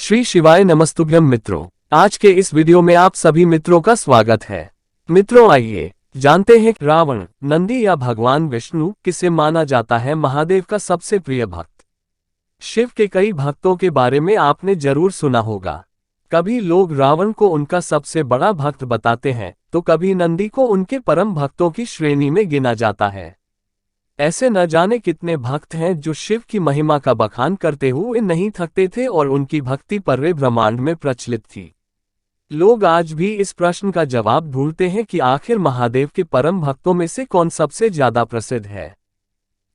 श्री शिवाय नमस्तुभ्यम मित्रों, आज के इस वीडियो में आप सभी मित्रों का स्वागत है। मित्रों आइए जानते हैं रावण नंदी या भगवान विष्णु किसे माना जाता है महादेव का सबसे प्रिय भक्त। शिव के कई भक्तों के बारे में आपने जरूर सुना होगा। कभी लोग रावण को उनका सबसे बड़ा भक्त बताते हैं तो कभी नंदी को उनके परम भक्तों की श्रेणी में गिना जाता है। ऐसे न जाने कितने भक्त हैं जो शिव की महिमा का बखान करते हुए नहीं थकते थे और उनकी भक्ति पूरे ब्रह्मांड में प्रचलित थी। लोग आज भी इस प्रश्न का जवाब ढूंढते हैं कि आखिर महादेव के परम भक्तों में से कौन सबसे ज्यादा प्रसिद्ध है।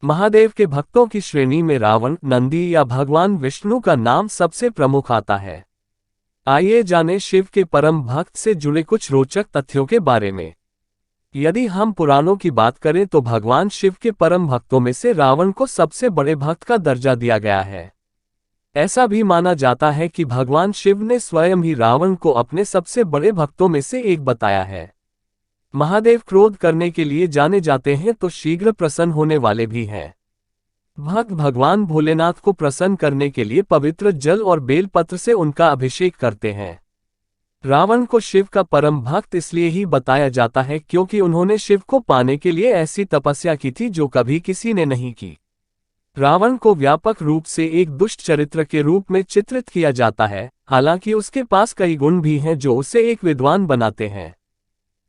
महादेव के भक्तों की श्रेणी में रावण, नंदी या भगवान विष्णु का नाम सबसे प्रमुख आता है। आइए जानें शिव के परम भक्त से जुड़े कुछ रोचक तथ्यों के बारे में। यदि हम पुराणों की बात करें तो भगवान शिव के परम भक्तों में से रावण को सबसे बड़े भक्त का दर्जा दिया गया है। ऐसा भी माना जाता है कि भगवान शिव ने स्वयं ही रावण को अपने सबसे बड़े भक्तों में से एक बताया है। महादेव क्रोध करने के लिए जाने जाते हैं तो शीघ्र प्रसन्न होने वाले भी हैं। भक्त भगवान भोलेनाथ को प्रसन्न करने के लिए पवित्र जल और बेलपत्र से उनका अभिषेक करते हैं। रावण को शिव का परम भक्त इसलिए ही बताया जाता है क्योंकि उन्होंने शिव को पाने के लिए ऐसी तपस्या की थी जो कभी किसी ने नहीं की। रावण को व्यापक रूप से एक दुष्ट चरित्र के रूप में चित्रित किया जाता है, हालांकि उसके पास कई गुण भी हैं जो उसे एक विद्वान बनाते हैं।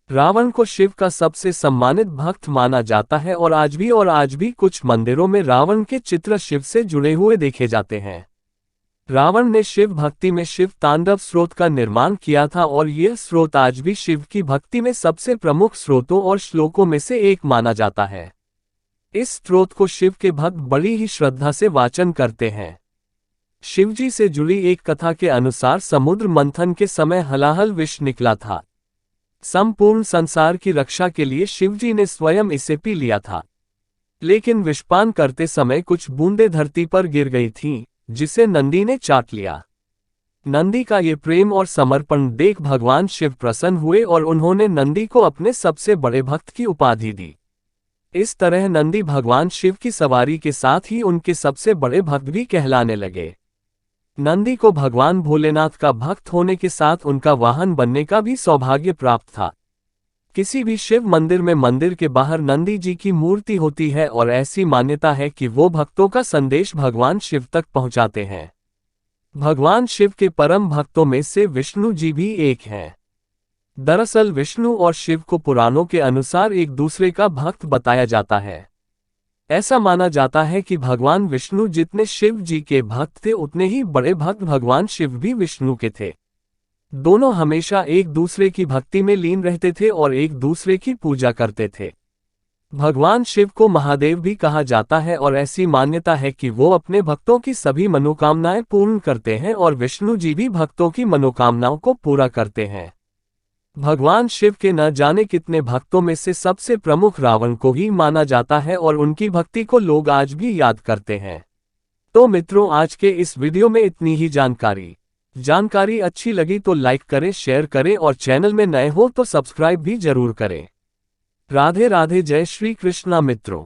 रावण को शिव का सबसे सम्मानित भक्त माना जाता है और आज भी कुछ मंदिरों में रावण के चित्र शिव से जुड़े हुए देखे जाते हैं। रावण ने शिव भक्ति में शिव तांडव स्रोत का निर्माण किया था और यह स्रोत आज भी शिव की भक्ति में सबसे प्रमुख स्रोतों और श्लोकों में से एक माना जाता है। इस स्रोत को शिव के भक्त बड़ी ही श्रद्धा से वाचन करते हैं। शिवजी से जुड़ी एक कथा के अनुसार समुद्र मंथन के समय हलाहल विष निकला था। संपूर्ण संसार की रक्षा के लिए शिवजी ने स्वयं इसे पी लिया था, लेकिन विषपान करते समय कुछ बूंदें धरती पर गिर गई थीं, जिसे नंदी ने चाट लिया। नंदी का ये प्रेम और समर्पण देख भगवान शिव प्रसन्न हुए और उन्होंने नंदी को अपने सबसे बड़े भक्त की उपाधि दी। इस तरह नंदी भगवान शिव की सवारी के साथ ही उनके सबसे बड़े भक्त भी कहलाने लगे। नंदी को भगवान भोलेनाथ का भक्त होने के साथ उनका वाहन बनने का भी सौभाग्य प्राप्त था। किसी भी शिव मंदिर में मंदिर के बाहर नंदी जी की मूर्ति होती है और ऐसी मान्यता है कि वो भक्तों का संदेश भगवान शिव तक पहुंचाते हैं। भगवान शिव के परम भक्तों में से विष्णु जी भी एक हैं। दरअसल विष्णु और शिव को पुराणों के अनुसार एक दूसरे का भक्त बताया जाता है। ऐसा माना जाता है कि भगवान विष्णु जितने शिव जी के भक्त थे उतने ही बड़े भक्त भगवान शिव भी विष्णु के थे। दोनों हमेशा एक दूसरे की भक्ति में लीन रहते थे और एक दूसरे की पूजा करते थे। भगवान शिव को महादेव भी कहा जाता है और ऐसी मान्यता है कि वो अपने भक्तों की सभी मनोकामनाएं पूर्ण करते हैं और विष्णु जी भी भक्तों की मनोकामनाओं को पूरा करते हैं। भगवान शिव के न जाने कितने भक्तों में से सबसे प्रमुख रावण को ही माना जाता है और उनकी भक्ति को लोग आज भी याद करते हैं। तो मित्रों, आज के इस वीडियो में इतनी ही जानकारी अच्छी लगी तो लाइक करें, शेयर करें और चैनल में नए हो तो सब्सक्राइब भी जरूर करें। राधे राधे, जय श्री कृष्णा मित्रों।